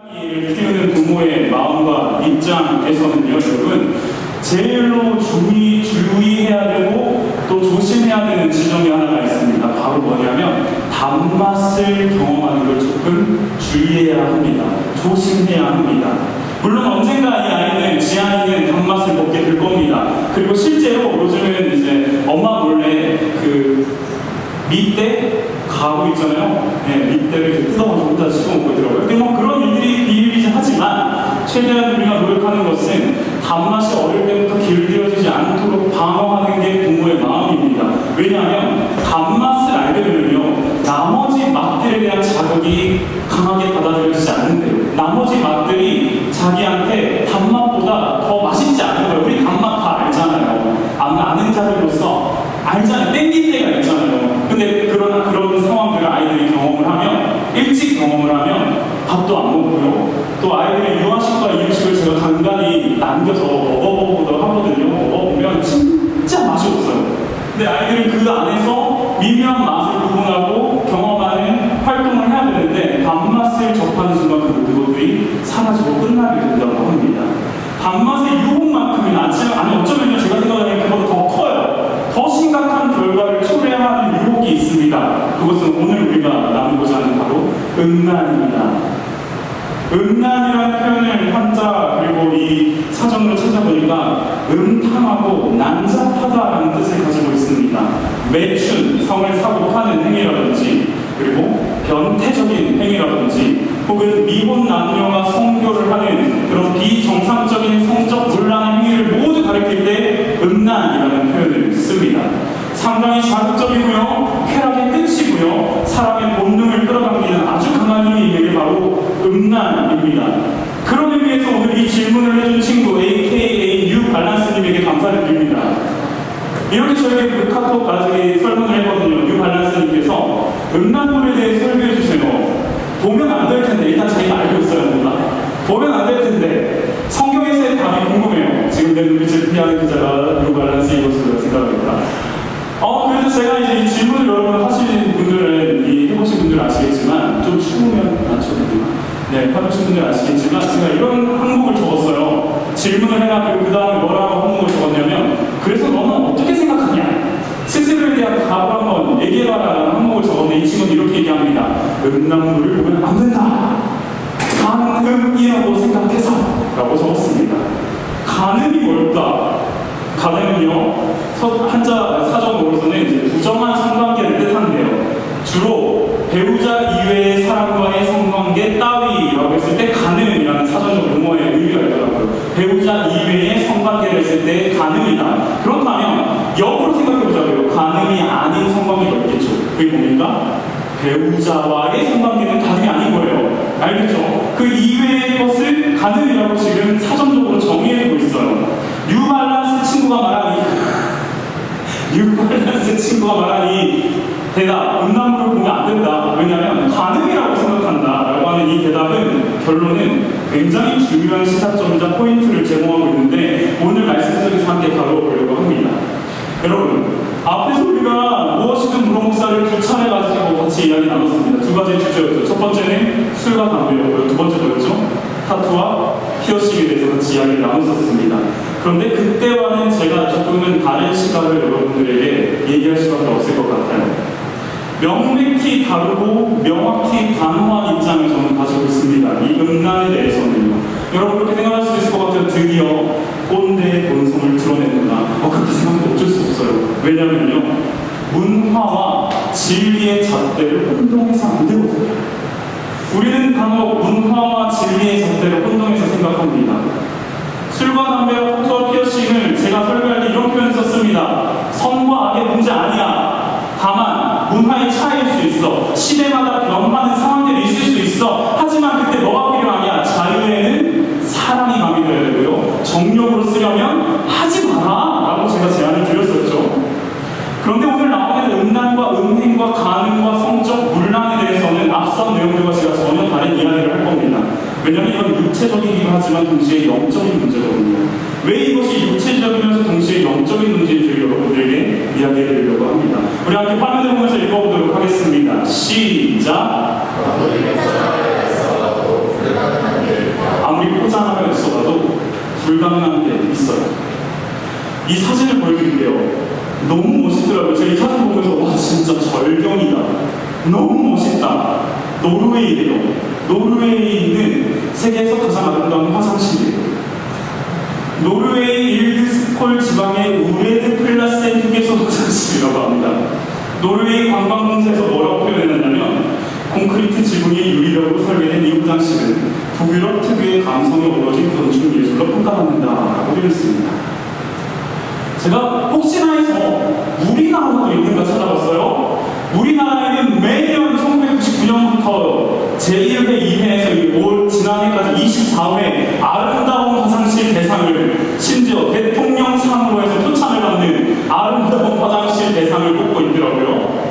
이를 키우는 부모의 마음과 입장에서는요, 여러분, 제일로 주의해야 되고 또 조심해야 되는 지점이 하나가 있습니다. 바로 뭐냐면 단맛을 경험하는 걸 조금 주의해야 합니다. 조심해야 합니다. 물론 언젠가 이 아이는 지안이는 단맛을 먹게 될 겁니다. 그리고 실제로 요즘은 이제 엄마 몰래 그 밑대 가구 있잖아요. 네, 밑대를 이렇게 뜯어가지고 혼자 씹어먹고 있더라고요. 근데 뭐 그런 일들이 비일비재하지만 최대한 우리가 노력하는 것은 단맛이 어릴 때부터 길들여지지 않도록 방어하는 게 부모의 마음입니다. 왜냐하면 단맛을 알게 되면요, 나머지 맛들에 대한 자극이 강하게 받아들여지지 않는데요. 나머지 맛들이 자기한테 단맛보다 더 맛있지 않은 거예요. 우리 단맛 다 알잖아요. 아는 자들로서 알잖아요. 땡길 때가 있잖아요. 근데 그런 상황들을 아이들이 경험을 하면, 일찍 경험을 하면 밥도 안 먹고요. 또 아이들의 유아식과 이유식을 제가 간간히 남겨서 먹어보기도 하거든요. 먹어보면 진짜 맛이 없어요. 근데 아이들은 그 안에서 미묘한 맛을 구분하고 경험하는 활동을 해야 되는데 단맛을 접하는 순간 그것들이 사라지고 끝나게 된다고 합니다. 단맛의 유혹만큼은 아니 어쩌면요, 제가 생각하기엔 그보다 더 커요. 더 심각한 결과를 초래하는 유혹이 있습니다. 그것은 오늘 우리가 나누고자 하는 바로 음란입니다. 음란이라는 표현을 한자 그리고 이 사전으로 찾아보니까 음탕하고 난잡하다라는 뜻을 가지고 있습니다. 매춘, 성을 사고 파는 행위라든지 그리고 변태적인 행위라든지 혹은 미혼 남녀가 성교를 하는 그런 비정상적인 성적 논란의 행위를 모두 가리킬 때 음란이라는 표현을 씁니다. 상당히 자극적이고요, 쾌락의 끝이고요, 사람의 본능을 끌어당기는 아주 강한 힘이 있는 게 바로 음란입니다. 그런 의미에서 오늘 이 질문을 해준 친구 AKA 뉴발란스님에게 감사를 드립니다. 이렇게 저에게 카톡 나중에 설문을 했거든요. 뉴발란스님께서 음란물에 대해 설명해 주세요. 보면 안 될 텐데, 일단 자기가 알고 있어야 합니다. 보면 안 될 텐데 성경에서의 답이 궁금해요. 지금 내 눈빛을 피하는 그자가 뉴발란스인 것으로 생각합니다. 그래서 제가 이제 이 질문을 여러분 하시는 분들은, 해보신 분들은 아시겠지만, 좀 추우면 안 추우면, 네, 해보신 분들은 아시겠지만, 제가 이런 항목을 적었어요. 질문을 해가지고 그 다음에 뭐라고 항목을 적었냐면, 그래서 너는 어떻게 생각하냐? 스스로에 대한 답을 한번 얘기해봐라는 항목을 적었는데, 이 친구는 이렇게 얘기합니다. 음란물을 보면 안 된다. 간음이라고 생각해서 라고 적었습니다. 간음이 뭘까? 간음은요, 한자 사전으로서는 이제 부정한 성관계를 뜻한대요. 주로 배우자 이외의 사람과의 성관계 따위라고 했을 때 간음이라는 사전적 용어의 의미가 있더라고요. 배우자 이외의 성관계를 했을 때 간음이다. 그렇다면 역으로 생각해보자고요. 간음이 아닌 성관계가 있겠죠. 그게 뭡니까? 배우자와의 성관계는 간음이 아닌 거예요. 알겠죠? 그 이외의 것을 간음이라고 지금 사전적으로 정의해두고 있어요. 뉴발란스 친구가 말한 이 대답, 음란물을 보면 안 된다. 왜냐하면 간음이라고 생각한다라고 하는 이 대답은, 결론은 굉장히 중요한 시사점이자 포인트를 제공하고 있는데, 오늘 말씀 속에서 함께 다뤄보려고 합니다. 여러분, 앞에서 우리가 무엇이든 물어 목사를 두 차례 가지고 같이 이야기 나눴습니다. 두 가지 주제였죠. 첫 번째는 술과 담배였고요. 두 번째 뭐였죠? 타투와 피어싱에 대해서 같이 이야기를 나눴었습니다. 그런데 그때와는 제가 조금은 다른 시각을 여러분들에게 얘기할 수밖에 없을 것 같아요. 명백히 다르고 명확히 단호한 입장을 저는 가지고 있습니다. 이 음란에 대해서는요. 여러분 그렇게 생각할 수 있을 것 같아요. 드디어 꼰대의 본성을 드러내는구나. 그렇게 생각해도 어쩔 수 없어요. 왜냐면요, 문화와 진리의 잣대를 혼동해서 안 되거든요. 우리는 간혹 문화와 진리의 잣대를 혼동해서 생각합니다. 술과 담배와 타투와 피어싱을 제가 설교할 때 이런 표현을 썼습니다. 선과 악의 문제 아니야. 다만 문화의 차이일 수 있어. 시대마다 변하는 상황들이 있을 수 있어. 하지만 그때 뭐가 필요하냐? 자유에는 사랑이 가미되어야 되고요, 정력으로 쓰려면 하지 마라 라고 제가 제안을 드렸었죠. 그런데 오늘 나오는 음란과 음행과 간음과 성적 문란에 대해서는 앞선 내용들과 제가 전혀 다른 이야기를 할 겁니다. 왜냐하면 이건 육체적이기도 하지만 동시에 영적인 문제거든요. 왜 이것이 육체적이면서 동시에 영적인 문제인지 여러분들에게 이야기해 드리려고 합니다. 우리 함께 화면을 보면서 읽어보도록 하겠습니다. 시작! 이 사진을 보여드릴게요. 너무 멋있더라고요. 제가 이 사진 보면서 와 진짜 절경이다. 너무 멋있다. 노르웨이예요. 노르웨이에 있는 세계에서 가장 아름다운 화장실이에요. 노르웨이 일드스콜 지방의 우레드 플라센 휴게소 화장실이라고 합니다. 노르웨이 관광공사에서 뭐라고 표현했냐면 콘크리트 지붕이 유리벽으로 설계된 이 화장실은 북유럽 특유의 감성이 어우러진 건축 예술로 평가받는다라고 표현했습니다. 제가 혹시나 해서 우리나라도 있는가 찾아봤어요. 우리나라에는 매년 1999년부터 제1회, 2회에서 지난해까지 24회 아름다운 화장실 대상을 심지어 대통령상으로 해서 표창을 받는 아름다운 화장실 대상을 뽑고 있더라고요.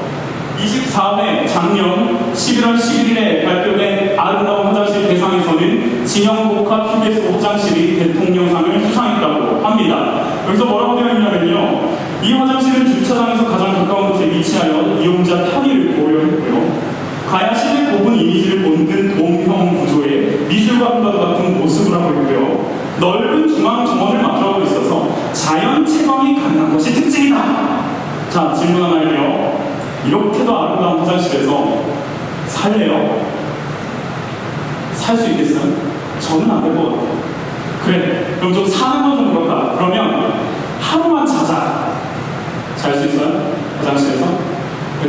24회 작년 11월 11일에 발표된 아름다운 화장실 대상에서는 진영복합 휴게소 화장실이 대통령상을 수상했다고 합니다. 여기서 뭐라고 되어 있냐면요, 이 화장실은 주차장에서 가장 가까운 곳에 위치하여 이용자 편의를 고려했고요, 가야 시내 고분 이미지를 본뜬 돔형 구조의 미술관과도 같은 모습을 하고 있고요, 넓은 중앙 정원을 마주하고 있어서 자연 채광이 가능한 것이 특징이다. 자, 질문 하나 할게요. 이렇게도 아름다운 화장실에서 살래요? 살 수 있겠어요? 저는 안 될 것 같아요. 그래, 그럼 좀 사는 건 좀 그렇다. 그러면 하루만 자자. 잘 수 있어요? 화장실에서?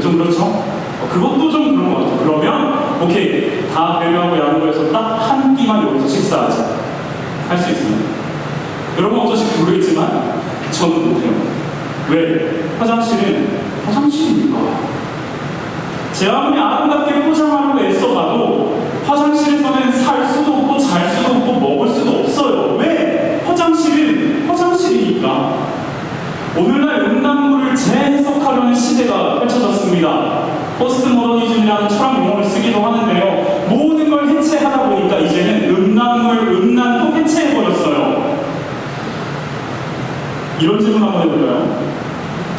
좀 그렇죠? 그것도 좀 그런 것 같아요. 그러면 오케이, 다 배려하고 양보해서 딱 한 끼만 여기서 식사하자. 할 수 있어요. 여러분 어떠실지 모르겠지만 저는 못해요. 왜? 화장실은 화장실이니까. 제 아무리 아름답게 포장하려고 애써봐도 화장실에서는 살 수도 없고 잘 수도 없고 먹을 수도 없어요. 왜? 화장실은 화장실이니까. 오늘날 음란물을 재해석하려는 시대가 펼쳐졌습니다. 포스트 모더니즘이라는 철학 용어를 쓰기도 하는데요, 모든 걸 해체하다 보니까 이제는 음란도 해체해버렸어요. 이런 질문 한번 해볼까요?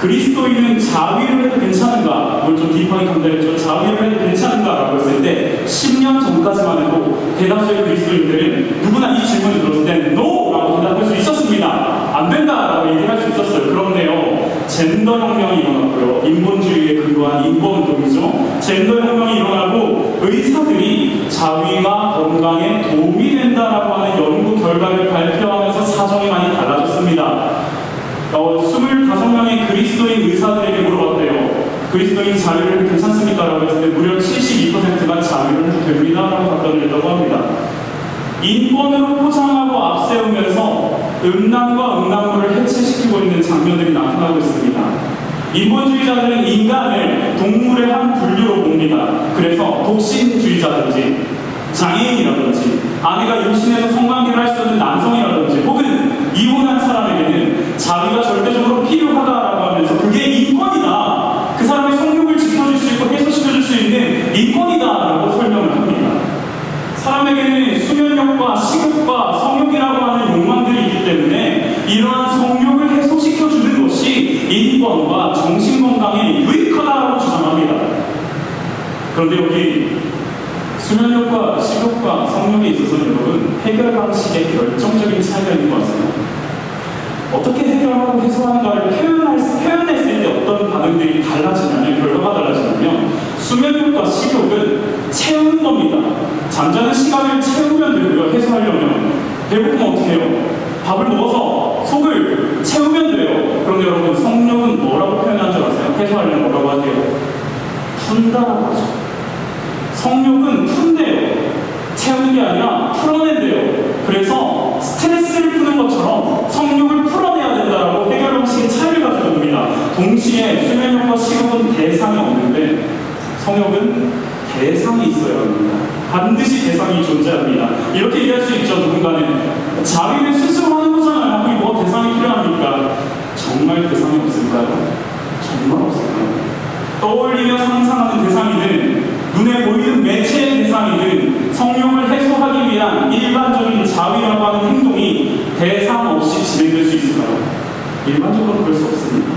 그리스도인은 자위를 해도 괜찮은가? 오늘 좀 딥하게 감당했죠. 자위를 해도 괜찮은가? 라고 했을 때 10년 전까지만 해도 대다수의 그리스도인들은 누구나 이 질문을 들었을 때 NO! 라고 대답할 수 있었습니다. 안 된다! 라고 얘기할 수 있었어요. 그런데요, 젠더 혁명이 일어났고요, 인본주의에 근거한 인본운동이죠. 젠더 혁명이 일어나고 의사들이 자위가 건강에 도움이 된다라고 하는 연구 결과를 발표하면서 사정이 많이 달라졌습니다. 25명의 그리스도인 의사들에게 물어봤대요. 그리스도인 자위를 해도 괜찮습니까? 라고 했을 때 무려 72%가 자위를 해도 됩니다. 라고 답변을 했다고 합니다. 인권으로 포장하고 앞세우면서 음란물을 해체시키고 있는 장면들이 나타나고 있습니다. 인본주의자들은 인간을 동물의 한 분류로 봅니다. 그래서 독신주의자든지 장애인이라든지 아내가 임신해서 성관계를 할 수 없는 남성이라든지 혹은 이혼한 사람에게는 자위가 절대적으로 필요하다라고 하면서 그게 인권이다, 그 사람의 성욕을 지켜줄 수 있고 해소시켜줄 수 있는 인권이다라고 설명을 합니다. 사람에게는 수면욕과 식욕과 성욕이라고 하는 욕망들이 있기 때문에 이러한 성욕을 해소시켜주는 것이 인권과 정신건강에 유익하다고 주장합니다. 그런데 여기 수면욕과 식욕과 성욕에 있어서 여러분, 해결 방식에 결정적인 차이가 있는 것 같아요. 어떻게 해결하고 해소하는가를 표현했을 때 어떤 반응들이 달라지냐면, 결과가 달라지냐면, 수면욕과 식욕은 채우는 겁니다. 잠자는 시간을 채우면 되고요. 해소하려면 배고프면 어떻게 해요? 밥을 먹어서 속을 채우면 돼요. 그런데 여러분, 성욕은 뭐라고 표현한 줄 아세요? 해소하려면 뭐라고 하세요? 푼다라고 하죠. 성욕은 푼대요. 채우는 게 아니라 풀어낸대요. 그래서 스트레스를 푸는 것처럼 성욕을 풀어내야 된다라고 해결 방식의 차이를 가지고 옵니다. 동시에 수면욕과 식욕은 대상이 없는데 성욕은 대상이 있어야 합니다. 반드시 대상이 존재합니다. 이렇게 얘기할 수 있죠. 누군가는 자위를 스스로 하는 거잖아요. 그게 뭐 대상이 필요합니까? 정말 대상이 없을까요? 정말 없을까요? 떠올리며 상상하는 대상이든 눈에 보이는 매체의 대상이든 성욕을 해소하기 위한 일반적인 자위라고 하는 행동이 대상 없이 진행될 수 있을까요? 일반적으로 그럴 수 없습니다.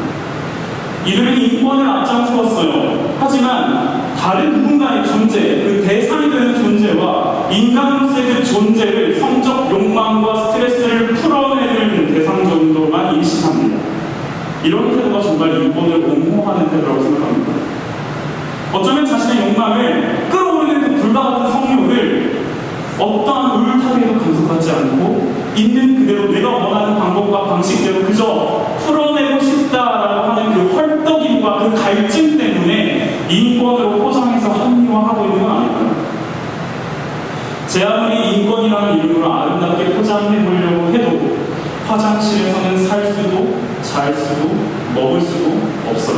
이들은 인권을 앞장세웠어요. 하지만 다른 누군가의 존재, 그 대상이 되는 존재와 인간으로서의 그 존재를 성적 욕망과 스트레스를 풀어내는 대상 정도만 인식합니다. 정말 인권을 옹호하는 태도라고 생각합니다. 어쩌면 자신의 욕망을 끌어오르는 그 불과 같은 성욕을 어떠한 의울타기에도 간섭받지 않고 있는 그대로 내가 원하는 방법과 방식대로 그저 풀어내고 싶다라고 하는 그 헐떡임과 그 갈증 때문에 인권으로 포장해서 합리화하고 있는 건 아닐까요? 제 아무리 인권이라는 이름으로 아름답게 포장해보려고 해도 화장실에서는 살 수도 잘 수도 먹을 수도 없어요.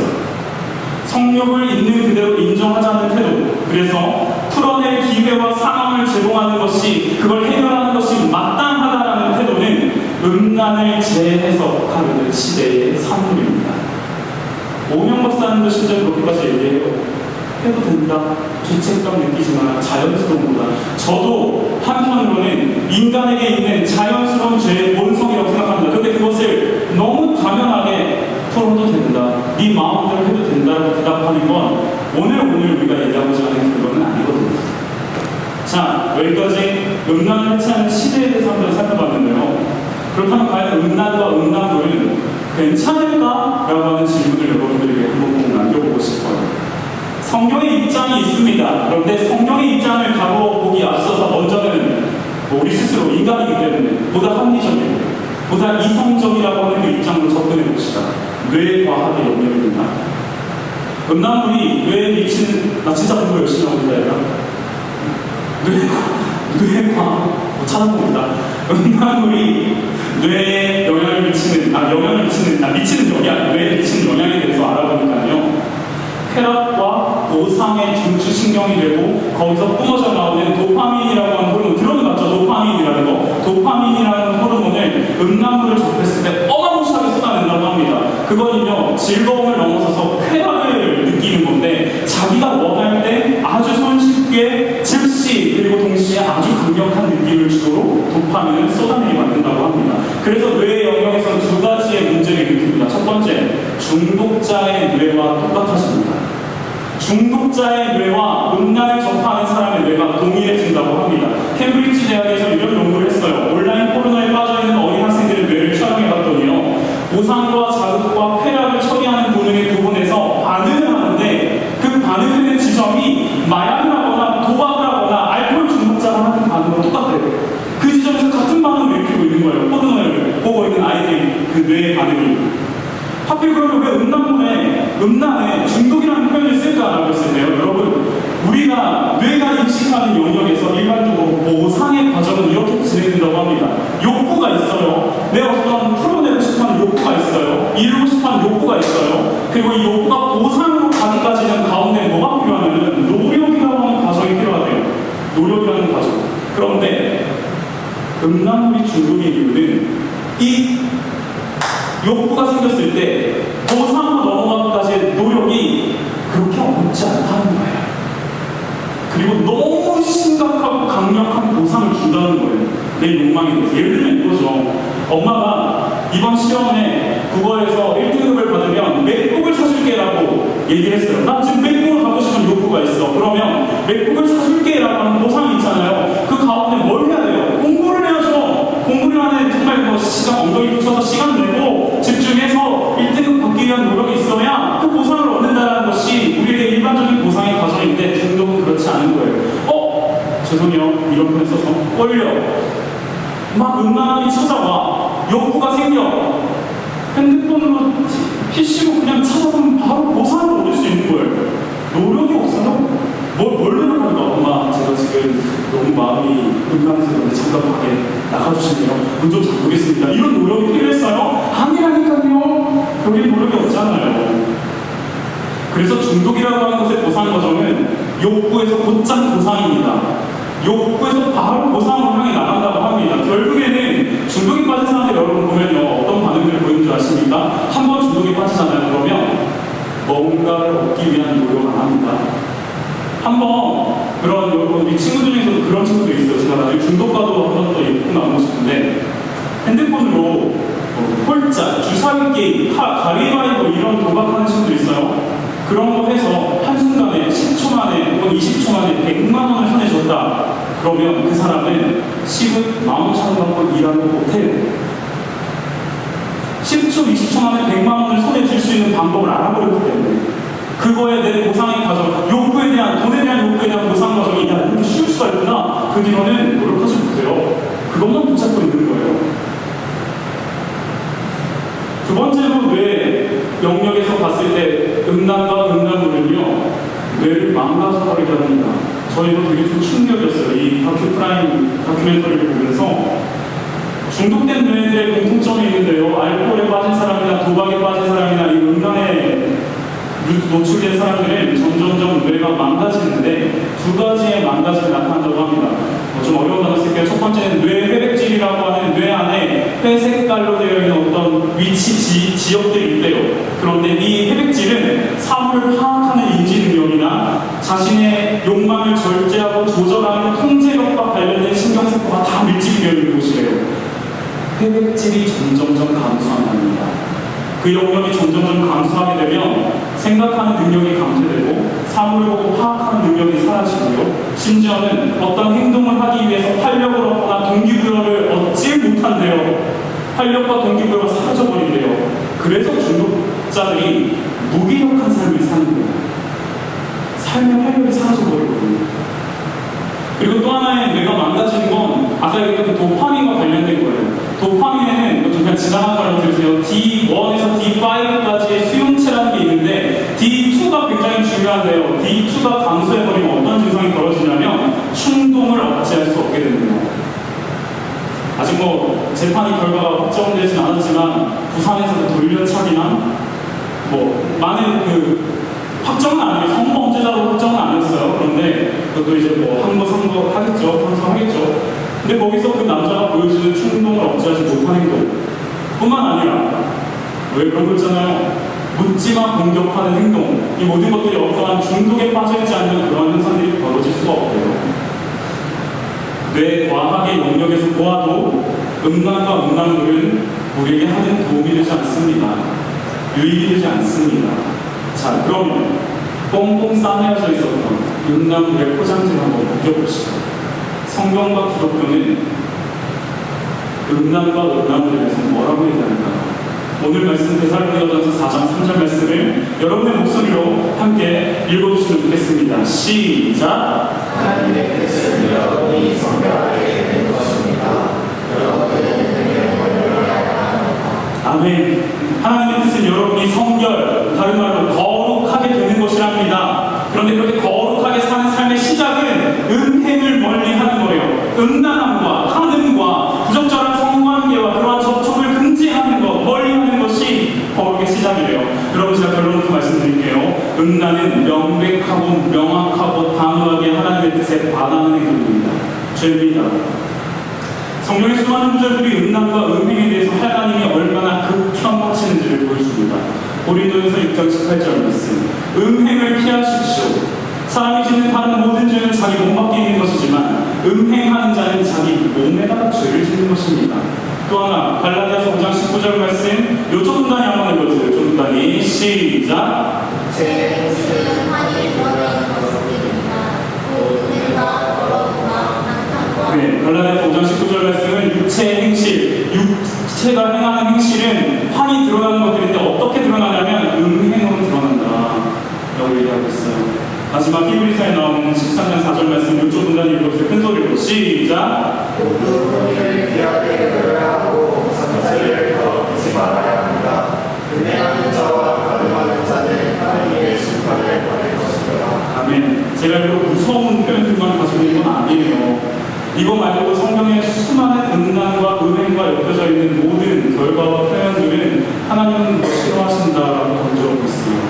성욕을 있는 그대로 인정하자는 태도, 그래서 풀어낼 기회와 상황을 제공하는 것이, 그걸 해결하는 것이 마땅하다라는 태도는 음란을 재해석하는 시대의 산물입니다. 오명 박사님도 심지어 그렇게까지 얘기해요. 해도 된다, 죄책감 느끼지만 자연스러운 거다. 저도 한편으로는 인간에게 있는 자연스러운 죄의 본성이라고 생각합니다. 그런데 그것을 너무 당연하게 풀어도 된다, 네 마음대로 해도 된다고 대답하는 건 오늘 우리가 얘기하고자 하는 그거는 아니거든요. 자, 여기까지 음란을 해체하는 시대에 대해서 한번 살펴봤는데요. 그렇다면 과연 음란과 음란물은 괜찮을까라고 하는 질문을 여러분들에게 한번 꼭 남겨보고 싶어요. 성경의 입장이 있습니다. 그런데 성경의 입장을 다뤄보기 앞서서 먼저는 우리 스스로 인간이기 때문에 보다 합리적이고 보다 이성적이라고 하는 그 입장으로 접근해 봅시다. 뇌과학의 영역입니다. 음란물이 뇌에 미치는, 나 진짜 공부 열심히 하고 있다 얘가. 뇌과학 찾아봅니다. 음란물이 뇌에 영향을 미치는, 뇌에 미치는 영향에 대해서 알아보니까요. 쾌락과 보상의 중추신경이 되고 거기서 뿜어져 나오는 도파민이라고 하는 호르몬, 들어는 봤죠? 도파민이라는 거. 도파민이라는 호르몬을 음란물을 접했을 때 어마무시하게 쏟아낸다고 합니다. 그거는요, 즐거움을 넘어서서 쾌락을 느끼는 건데 자기가 원할 때 아주 손쉽게 즉시 그리고 동시에 아주 강력한 느낌을 주도록 도파민을 쏟아내게 만든다고 합니다. 그래서 뇌의 영역에서는 두 가지의 문제를 일으킵니다. 첫 번째, 중독자의 뇌와 똑같아집니다. 중독자의 뇌와 음란을 접하는 사람의 뇌가 동일해진다고 합니다. 캠브리지 대학에서 이런 연구를 했어요. 온라인 포르노에 빠져있는 어린 학생들의 뇌를 촬영해봤더니요, 보상과 자극과 쾌락을 처리하는 본능의 부분에서 반응을 하는데 그 반응되는 지점이 마약을 하거나 도박을 하거나 알코올 중독자가 하는 반응과 똑같아요. 그 지점에서 같은 반응을 일으키고 있는 거예요. 포르노를 보고 있는 아이들의 그 뇌의 반응이. 하필 그러면 왜 음란에 중독이라는 표현을 쓸까라고 했을 때요, 여러분, 우리가 뇌가 인식하는 영역에서 일반적으로 보상의 과정은 이렇게 진행된다고 합니다. 욕구가 있어요. 내 어떤 풀어내고 싶어하는 욕구가 있어요. 이루고 싶어하는 욕구가 있어요. 그리고 이 욕구가 보상으로 가기까지는 가운데 뭐가 필요하냐면 노력이라고 하는 과정이 필요하대요. 노력이라는 과정. 그런데 음란물이 중독의 이유는 이 욕구가 생겼을 때 보상으로 넘어가기까지의 노력이 그렇게 어렵지 않다는 거예요. 그리고 너무 심각하고 강력한 보상을 준다는 거예요. 내 욕망에 대해서. 예를 들면 이거죠. 엄마가 이번 시험에 국어에서 1등급을 받으면 맥북을 사줄게라고 얘기를 했어요. 나 지금 맥북을 갖고 싶은 욕구가 있어. 그러면 맥북을 사줄게라고 하는 보상이 있잖아요. 그 가운데 뭘 해야 돼요? 공부를 해야죠. 공부를 하는 정말 시간, 엉덩이 붙여서 시간 내고 집중해서 1등급 받기 위한 노력이 있어야 그 보상을 얻는다는 것이 우리에게 일반적인 보상의 과정인데 중독은 그렇지 않은 거예요. 죄송해요. 이런 편 써서 꼴려. 막 음란함이 찾아와. 욕구가 생겨. 핸드폰으로 PC로 그냥 찾아보면 바로 보상을 얻을 수 있는 거예요. 노력이 없어요? 뭘 노력할까? 엄마, 제가 지금 너무 마음이 음란해서 그런데 잠깐 밖에 나가주시네요. 문 좀 잠그겠습니다. 이런 노력이 필요했어요? 아니라니까요. 여기 노력이 없잖아요. 그래서 중독이라고 하는 것의 보상 과정은 욕구에서 곧장 보상입니다. 욕구에서 바로 보상으로 향해 나간다고 합니다. 결국에는 중독에 빠진 사람들 여러분 보면요, 어떤 반응들을 보이는 줄 아십니까? 한번 중독에 빠지잖아요. 그러면 뭔가를 얻기 위한 노력을 안 합니다. 한번 그런 여러분, 우리 친구들 중에서도 그런 친구도 있어요. 제가 나중에 중독과도 한번 더 얘기 나누고 싶은데, 핸드폰으로 홀짝, 주사위 게임, 가위바위보 이런 도박하는 친구도 있어요. 그런 거 해서 한순간에 10초 만에 혹은 20초 만에 100만 원을 손해줬다. 그러면 그 사람은 시급 15,000원 받고 일하고 못해요. 10초, 20초 만에 100만 원을 손에 쥘 수 있는 방법을 알아버렸기 때문에 그거에 대한 보상의 과정, 돈에 대한 욕구에 대한 보상 과정이 야, 이렇게 쉬울 수가 있구나. 그 뒤로는 노력하지 못해요. 그것만 붙잡고 있는 거예요. 두 번째로 뇌 영역에서 봤을 때 음란과 음란물은요, 뇌를 망가져버리게 합니다. 저희도 되게 좀 충격이었어요. 이 다큐멘터리를 보면서 중독된 뇌들의 공통점이 있는데요. 알코올에 빠진 사람이나 도박에 빠진 사람이나 이 음란에 노출된 사람들은 점점점 뇌가 망가지는데 두 가지의 망가짐이 나타난다고 합니다. 좀 어려운 단어 쓸게요. 첫 번째는 뇌 회백질이라고 하는 뇌 안에 회색깔로 되어 있는 어떤 위치 지역들이 있대요. 그런데 이 회백질은 사물을 파악하는 인지 능력이나 자신의 욕망을 절제하고 조절하는 통제력과 관련된 신경세포가 다 밀집이 되어 있는 곳이래요. 회백질이 점점점 감소한답니다. 그 영역이 점점점 감소하게 되면 생각하는 능력이 감퇴되고 사물을 보고 파악하는 능력이 사라지고요. 심지어는 어떤 행동을 하기 위해서 활력을 얻거나 동기부여를 얻지 못한대요. 활력과 동기부여가 사라져버린대요. 그래서 중독자들이 무기력한 삶을 사는 거예요. 삶의 활력이 사라져버리거든요. 그리고 또 하나의 뇌가 망가지는 건 아까 얘기했던 도파민과 관련된 거예요. 도파민에는 그냥 지나간 말로 들으세요. D1에서 D5까지의 수용체라는 게 있는데 D2가 굉장히 중요한데요. D2가 감소해버리면 어떤 증상이 벌어지냐면 충동을 억제할 수 없게 됩니다. 아직 재판이 결과가 확정되진 않았지만 부산에서도 돌려차기나 많은 확정은 아니에요. 성범죄자로 확정은 아니었어요. 그런데 그것도 이제 한거 선거 하겠죠. 선서하겠죠. 근데 거기서 그 남자가 보여주는 충동을 억제하지 못하는 행동 뿐만 아니라 왜 그런 거 있잖아요. 묻지마 공격하는 행동. 이 모든 것들이 어떠한 중독에 빠져있지 않는 그런 현상들이 벌어질 수가 없대요. 뇌 과학의 영역에서 보아도 음란과 음란물은 우리에게 하는 도움이 되지 않습니다. 유익이 되지 않습니다. 자, 그러면 꽁꽁 싸매어져 있었던 음란물의 포장지를 한번 벗겨봅시다. 성경과 기독교는 음란과 음란물에 대해서 뭐라고 얘기하는가? 오늘 말씀 데살로니가전서 4장 3절 말씀을 여러분의 목소리로 함께 읽어주시면 좋겠습니다. 시작! 하나님의 뜻은 여러분이 성결하게 되는 것입니다. 여러분은 아멘. 하나님의 뜻은 여러분이 성결, 다른 말로 거룩하게 되는 것이랍니다. 그런데 그렇게 거룩하게 사는 삶의 시작은 음행을 멀리하는 거예요. 음란함과 간음과 부적절한 성관계와 그러한 접촉을 금지하는 것, 멀리하는 것이 거룩의 시작이래요. 여러분, 제가 결론부터 말씀드릴게요. 음란은 명백하고 명확하고 단호하게 하나님의 뜻에 반하는 행동입니다. 죄입니다. 성경의 수많은 구절들이 음란과 음행에 대해서 하나님이 얼마나 극혐하시는지를 보여줍니다. 고린도전서 6장 18절 말씀. 음행을 피하십시오. 사람이 짓는 다른 모든 죄는 자기 몸 밖에 있는 것이지만 음행하는 자는 자기 몸에다가 죄를 짓는 것입니다. 또 하나 갈라디아서 5장 19절 말씀. 요조분단이 한번 읽어주세요. 요조분단이 시작. 제 행실은 환히 드러내는 것입니다. 음행과 더러움과 한탄과 네, 갈라디아서 5장 19절 말씀은 육체의 행실, 육체가 행하는 행실은 환히 드러나는 것들인데 어떻게 드러나냐면 음행으로 드러난다 라고 얘기하고 있어요. 마지막 히브리서에 나오는 13장 4절 말씀 요조분단이 읽어주세요. 큰 소리로 시작. 모두 본의를 귀하게 여겨야 하고 상처를 더럽히지 말아야 합니다. 음행하는 자와 가늠하는 자는 하나님의 심판을 받을 것입니다. 아멘. 제가 이렇게 무서운 표현들만 가지고 있는 건 아니에요. 이거 말고도 성경에 수많은 음란과 음행과 엮여져 있는 모든 결과와 표현들은 하나님은 싫어하신다라고 강조하고 있습니다.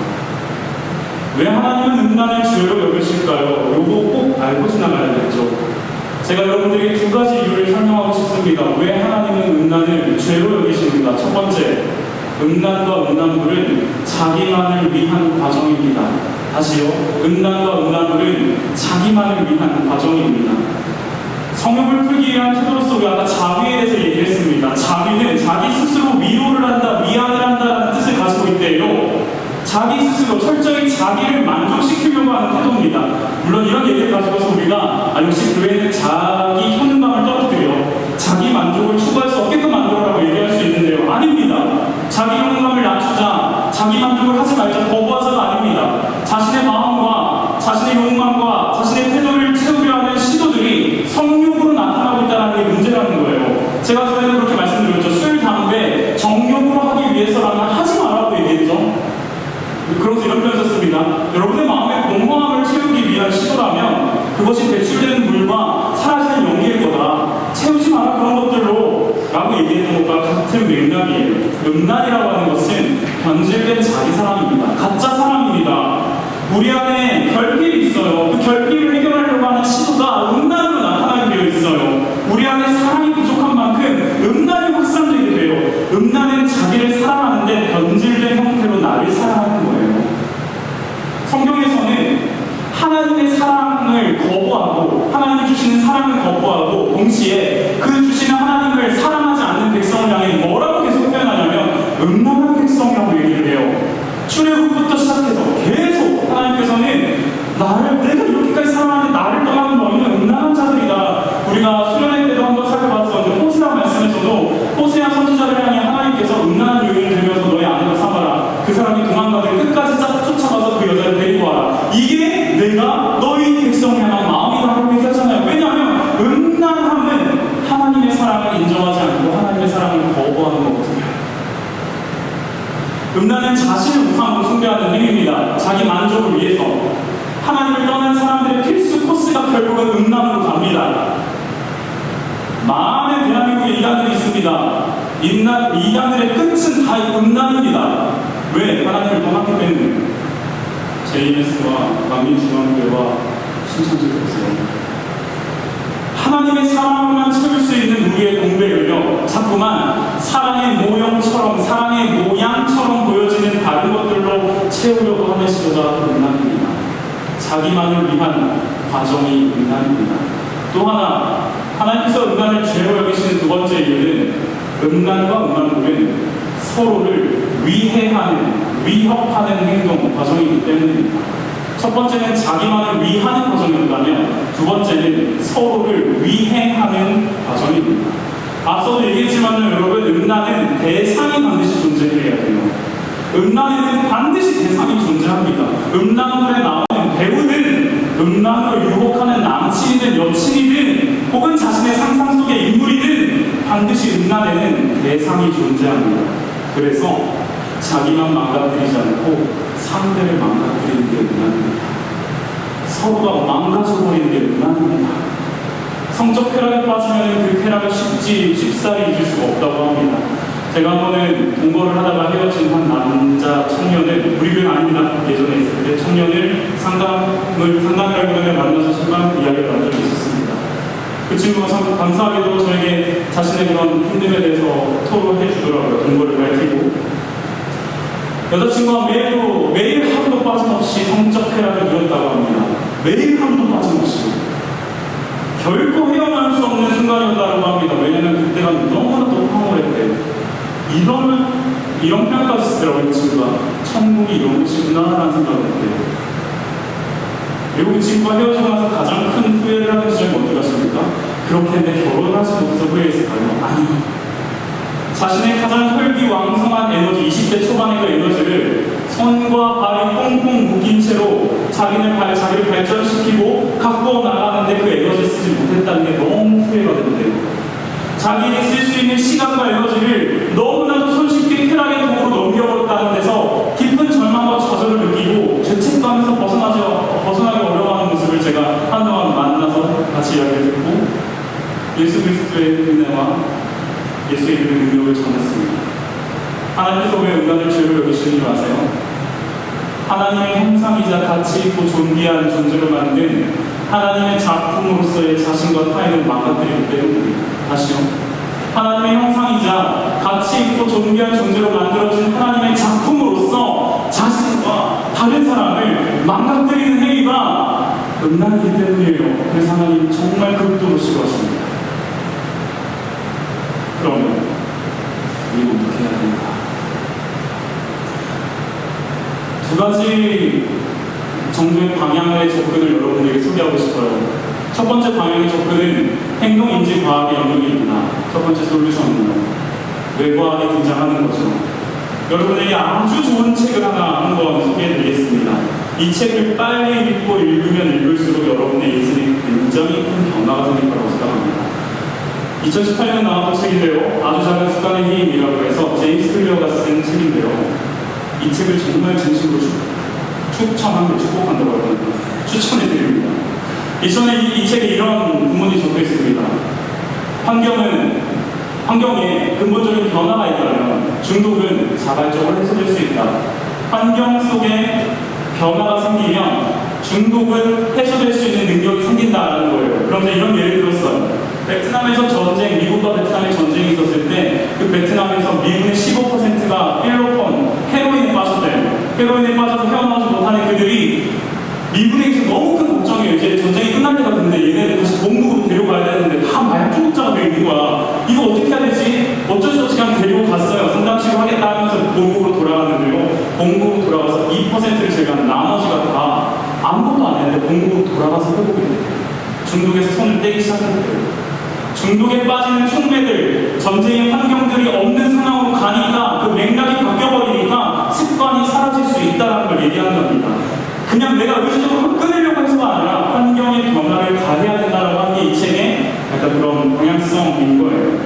왜 하나님은 음란을 죄로 여기실까요? 요거 꼭 알고 지나가야겠죠. 제가 여러분들에게 두 가지 이유를 설명하고 싶습니다. 왜 하나님은 음란을 죄로 여기시는가? 첫 번째, 음란과 음란물은 자기만을 위한 과정입니다. 다시요. 음란과 음란물은 자기만을 위한 과정입니다. 성경을 풀기 위한 테드로스 우리가 자비에 대해서 얘기했습니다. 자비는 자기 스스로 위로를 한다, 위안을 한다는 뜻을 가지고 있대요. 자기 스스로 철저히 자기를 만족시키려고 하는 태도입니다. 물론 이런 얘기를 가지고서 우리가 역시 교회는 자기 효능감을 떨어뜨려 자기 만족을 추구할 수 없게끔 만들어라고 얘기할 수 있는데요. 아닙니다. 욕망과 자신의 태도를 채우려 하는 시도들이 성욕으로 나타나고 있다는 게 문제라는 거예요. 제가 전에도 그렇게 말씀드렸죠. 술, 담배, 정욕으로 하기 위해서라면 하지 말라고 얘기했죠. 그러면서 이런 표현 썼습니다. 여러분의 마음의 공허함을 채우기 위한 시도라면 그것이 배출되는 물과 사라지는 연기일 거다. 채우지 마라 그런 것들로 라고 얘기했던 것과 같은 맥락이에요. 음란이라고 하는 것은 변질된 자기 사랑입니다. 가짜 사랑입니다. 우리 안에 결핍이 있어요. 그 결핍을 해결하려고 하는 시도가 음란으로 나타나게 되어 있어요. 우리 안에 사랑이 부족한 만큼 음란이 확산되게 돼요. 음란은 자기를 사랑하는데 변질된 형태로 나를 사랑하는 거예요. 성경에서는 하나님의 사랑을 거부하고 하나님이 주시는 사랑을 거부하고 동시에 그 주시는 하나님을 사랑하지 않는 백성을 향해 뭐라고 계속 표현하냐면 음란한 백성이라고 얘기를 해요. 출애굽부터 시작해서 계속 하나님께서는 내가 이렇게까지 사랑하는데 나를 떠나는 너희는 음란한 자들이다. 우리가 수련회 때도 한번 살펴봤었는데 호세아 말씀에서도 호세아 선지자를 향해 하나님께서 음란한 요인을 들면서 너의 아내로 삼아라. 그 사람이 도망가길 끝까지 쫓아가서 그 여자를 데리고 와라. 이게 내가 너희 백성을 향한 마음이다라고 얘기하잖아요. 왜냐하면 음란함은 하나님의 사랑을 인정하지 않고 하나님의 사랑을 거부하는 거거든요. 음란은 자신을 우상으로 숭배하는 행위입니다. 자기 만족을 위해서. 하나님을 떠난 사람들의 필수 코스가 결국은 음란으로 갑니다. 많은 대한민국에 이단들이 있습니다. 이단들의 끝은 다 음란입니다. 왜? 하나님을 떠났기 때문에. JMS와 만민중앙교회와 신천지교회에서 하나님의 사랑으로만 채울 수 있는 우리의 공백을요, 자꾸만 사랑의 모형처럼, 사랑의 모양처럼 보여지는 다른 것들로 채우려고 하는 시도가 음란입니다. 자기만을 위한 과정이 음란입니다. 또 하나, 하나님께서 음란을 죄로 여기시는 두 번째 이유는 음란과 음란물은 서로를 위해하는, 위협하는 행동, 과정이기 때문입니다. 첫 번째는 자기만을 위하는 과정이었다면 두 번째는 서로를 위해하는 과정입니다. 앞서도 얘기했지만 여러분, 음란은 대상이 반드시 존재해야 돼요. 음란에는 반드시 대상이 존재합니다. 음란물에 나오는 배우든 음란으로 유혹하는 남친이든 여친이든 혹은 자신의 상상 속의 인물이든 반드시 음란에는 대상이 존재합니다. 그래서 자기만 망가뜨리지 않고 상대를 망가뜨리는 게 음란입니다. 서로가 망가져버리는 게 음란입니다. 성적 쾌락에 빠지면 그 쾌락을 쉽사리 잊을 수가 없다고 합니다. 제가 한 번은 동거를 하다가 헤어진 한 남자 청년을, 우리 교회는 아닙니다. 예전에 있을 때 청년을 상담이라기보다는 만나서 순간 이야기를 한 적이 있었습니다. 그 친구가 참 감사하게도 저에게 자신의 그런 힘듦에 대해서 토로해 주더라고요. 동거를 밝히고. 여자친구가 매일 하루도 빠짐없이 성적 쾌락을 누렸다고 합니다. 매일 하루도 빠짐없이. 결코 헤어나올 수 없는 순간이었다고 합니다. 왜냐면 그때가 너무나도 황홀했대요. 이런 표현까지 쓰더라고요. 그 친구가. 천국이 이런 곳이구나라는 생각을 했대요. 그리고 그 친구가 헤어지고 나서 가장 큰 후회를 하는 지점이 어디 갔습니까? 그렇게 내 결혼을 하지 못해서 후회했을까요? 아니요. 자신의 가장 혈기왕성한 에너지, 20대 초반의 그 에너지를 손과 발이 꽁꽁 묶인 채로 자기를 발전시키고 갖고 나가는데 그 에너지를 쓰지 못했다는 게 너무 후회가 된대요. 자기가 쓸 수 있는 시간과 에너지를 너무나도 손쉽게 쾌락의 도구로 넘겨버렸다는 데서 깊은 절망과 좌절을 느끼고 죄책감에서 벗어나기 어려워하는 모습을 제가 한동안 만나서 같이 이야기를 듣고 예수 그리스도의 은혜와 예수의 이름의 능력을 전했습니다. 하나님께서 왜 음란을 죄로 여기시는지 아세요? 하나님의 형상이자 가치 있고 존귀한 존재로 만든 하나님의 작품으로서의 자신과 타인을 망가뜨리기 때문입니다. 다시요. 하나님의 형상이자 가치 있고 존귀한 존재로 만들어진 하나님의 작품으로서 자신과 다른 사람을 망가뜨리는 행위가 음란이기 때문이에요. 그래서 하나님 정말 극도로 싫어하십니다. 그러면 우리는 어떻게 해야 됩니까? 두 가지 정도의 방향의 접근을 여러분들에게 소개하고 싶어요. 첫 번째 방향의 접근은 행동인지 과학의 영역입니다. 첫 번째 솔루션은 뇌과학이 등장하는 거죠. 여러분에게 아주 좋은 책을 하나 한번 소개해드리겠습니다. 이 책을 빨리 읽고 읽으면 읽을수록 여러분의 인생에 굉장히 큰 변화가 생길 거라고 생각합니다. 2018년에 나왔던 책인데요. 아주 작은 습관의 힘이라고 해서 제임스 클리어가 쓴 책인데요. 이 책을 정말 진심으로 추천합니다. 축복한다고 합니다. 추천해드립니다. 이전에 이 책에 이런 부문이 적혀 있습니다. 환경에 근본적인 변화가 있다면 중독은 자발적으로 해소될 수 있다. 환경 속에 변화가 생기면 중독은 해소될 수 있는 능력이 생긴다라는 거예요. 그런데 이런 예를 들었어요. 베트남에서 전쟁, 미국과 베트남의 전쟁이 있었을 때 그 베트남에서 미국의 15%가 헤로인에 빠졌대요. 헤로인에 빠져서 헤어나오지 못하는 그들이 미군에게서 너무 큰 걱정이에요. 이제 전쟁이 끝날 때가 됐는데 얘네를 다시 본국으로 데려가야 되는데 다 마약 중독자가 되어 있는 거야. 이거 어떻게 해야 되지? 어쩔 수 없이 그냥 데리고 갔어요. 상담치료 하겠다 하면서 본국으로 돌아갔는데요. 본국으로 돌아가서 2%를 제가 나머지가 다 아무것도 안 했는데 본국으로 돌아가서 회복이 됐대요. 중독에서 손을 떼기 시작했대요. 중독에 빠지는 촉매들, 전쟁의 환경들이 없는 상황으로 가니까 그 맥락이 바뀌어버리니까 습관이 사라질 수 있다는 걸 얘기하는 겁니다. 그냥 내가 의식적으로 끊으려고 해서가 아니라 환경의 변화를 가해야 된다고 하는 게 이 책의 약간 그런 방향성인 거예요.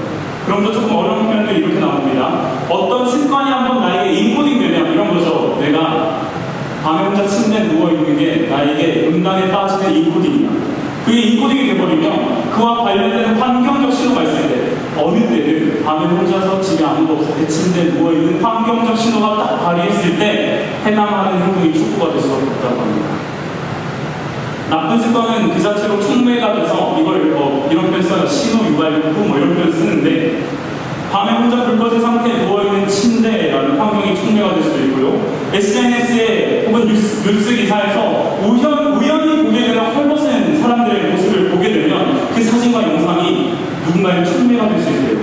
그럼 조금 어려운 표현도 이렇게 나옵니다. 어떤 습관이 한번 나에게 인코딩 되면 이런 거죠. 내가 밤에 혼자 침대에 누워있는 게 나에게 음란에 빠지는 인코딩이야. 그게 인코딩이 돼버리면 그와 관련된 환경적 신호가 있을 때 어느 때든 밤에 혼자서 집에 아무도 없을 때 침대에 누워있는 환경적 신호가 딱 발휘했을 때 해당하는 행동이 촉구가 될 수밖에 없다고 합니다. 나쁜 습관은 그 자체로 촉매가 돼서 이걸 이런 표현 써요. 신호 유발효과 이런 표현 쓰는데 밤에 혼자 불 꺼진 상태에 누워있는 침대라는 환경이 촉매가 될 수도 있고요. SNS에 혹은 뉴스 기사에서 우연히 보게 되는 헐벗은 사람들의 모습을 보게 되면 그 사진과 영상이 누군가의 촉매가 될 수 있대요.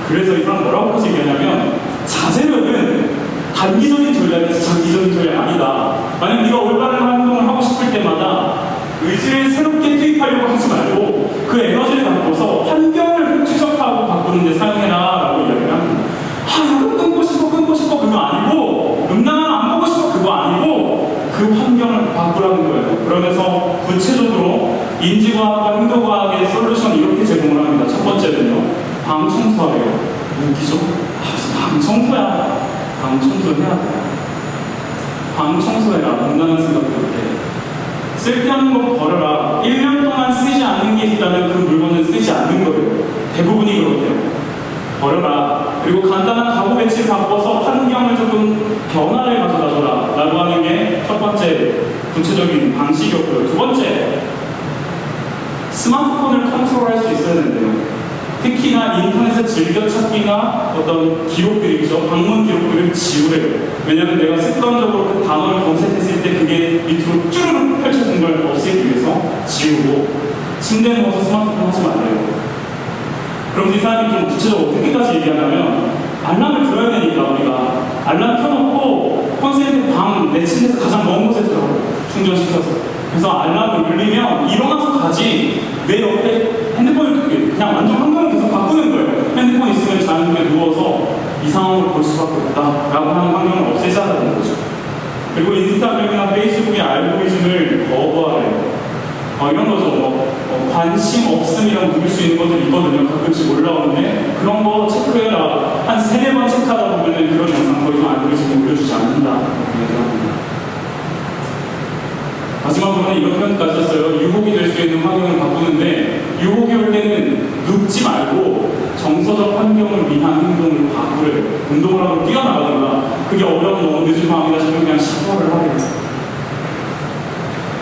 그래서 이 사람 뭐라고까지 얘기하냐면 자제력은 단기적인 전략이지 장기적인 전략이 아니다. 만약 네가 올바른 활동을 하고 싶을 때마다 의지를 새롭게 투입하려고 하지 말고 그 에너지를 바꿔서 환경을 추적하고 바꾸는 데 사용해라 라고 이야기를 합니다. 이거 끊고 싶어 그거 아니고 음란한 안 보고 싶어 그거 아니고 그 환경을 바꾸라는 거예요. 그러면서 구체적으로 인지과학과 행동과학의 솔루션 이렇게 제공을 합니다. 첫 번째는요. 방 청소하래요. 웃기죠? 방 청소야. 방 청소해야 돼. 방 청소해라. 음란한 생각도 해. 쓸데없는 거 버려라. 1년 동안 쓰지 않는 게 있다면 그 물건은 쓰지 않는 거예요. 대부분이 그렇대요. 버려라. 그리고 간단한 가구 배치를 바꿔서 환경을 조금 변화를 가져다줘라 라고 하는 게 첫 번째 구체적인 방식이었고요. 두 번째, 스마트폰을 컨트롤할 수 있어야 되는데요. 특히나 인터넷의 즐겨찾기나 어떤 기록들이 있죠. 방문 기록들을 지우래요. 왜냐하면 내가 습관적으로 그 단어를 검색했을 때 그게 밑으로 쭈르륵 펼쳐진 걸 없애기 위해서 지우고 침대에 누워서 스마트폰 하지 말래요. 그럼 이 사람이 좀 구체적으로 어떻게까지 얘기하냐면 알람을 들어야 되니까 우리가 알람 켜놓고 콘센트 방 내 침대에서 가장 먼 곳에 들어 충전시켜서 그래서 알람을 울리면 일어나서 가지 내 옆에 핸드폰을 그냥 완전 환경을 계속 바꾸는 거예요. 핸드폰 있으면 자연스럽게 누워서 이 상황을 볼 수밖에 없다라고 하는 환경을 없애자는 거죠. 그리고 인스타그램이나 페이스북의 알고리즘을 거부하래요. 이런 거죠. 관심 없음이라고 누릴 수 있는 것들이 있거든요. 가끔씩 올라오는데 그런 거 체크해라. 한 3-4번 체크하다 보면 그런 영상 더 이상 알고리즘이 올려주지 않는다. 이렇게 얘기합니다. 마지막으로는 이런 표현까지 썼어요. 유혹이 될 수 있는 환경을 바꾸는데 유혹이 올 때는 눕지 말고 정서적 환경을 위한 행동을 바꾸래요. 운동을 하고 뛰어나가든가 그게 어려운 너무 늦은 밤이다 싶으면 그냥 샤워를 하래요.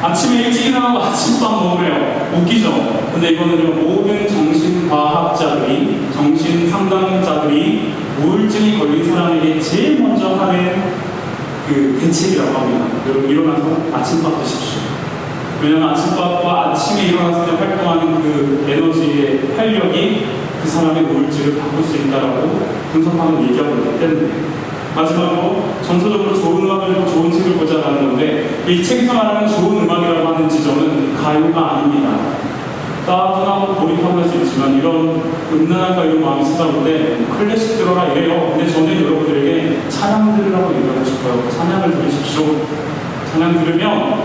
아침에 일찍 일어나고 아침밥 먹으래요. 웃기죠? 근데 이거는요, 모든 정신과학자들이, 정신상담자들이 우울증이 걸린 사람에게 제일 먼저 하는 그 대책이라고 합니다. 여러분 일어나서 아침밥 드십시오. 왜냐하면 아침밥과 아침에 일어났을 때 활동하는 그 에너지의 활력이 그 사람의 우울증을 바꿀 수 있다고 분석하는 얘기하고 있기 때문에 마지막으로 정서적으로 좋은 음악을 듣고 좋은 책을 보자라는 건데 이 책에서 말하는 좋은 음악이라고 하는 지점은 가요가 아닙니다. 따분하고 고립하고 할 수 있지만 이런 음란함과 이런 마음이 찾아올 때 클래식 들어라 이래요. 근데 저는 여러분들에게 찬양 들으라고 얘기하고 싶어요. 찬양을 들으십시오. 그냥 들으면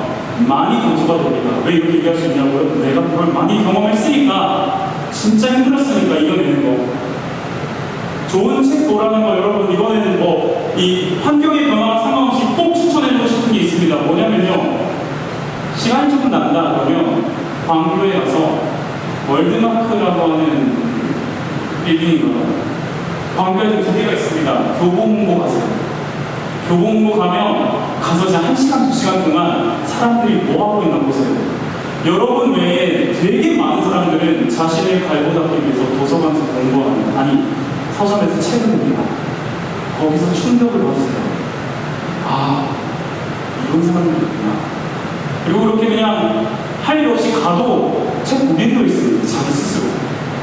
많이 감수가 됩니다. 왜 이렇게 얘기할 수 있냐고요? 내가 그걸 많이 경험했으니까, 진짜 힘들었으니까 이겨내는 거. 좋은 책 보라는 거 여러분 이번에는 이 환경의 변화와 상관없이 꼭 추천해주고 싶은 게 있습니다. 뭐냐면요, 시간이 조금 난다 그러면 광교에 가서 월드마크라고 하는 빌딩인가요? 광교에도 두 개가 있습니다. 교보문고 가세요. 교보문고 가서 이제 1시간, 2시간 동안 사람들이 뭐하고 있나 보세요. 여러분 외에 되게 많은 사람들은 자신을 갈고닦기 위해서 도서관에서 공부하는, 아니 서점에서 책을 봅니다. 거기서 충격을 받으세요. 아, 이런 사람들이 있구나. 그리고 그렇게 그냥 할 일 없이 가도 책 보기도 있습니다. 자기 스스로.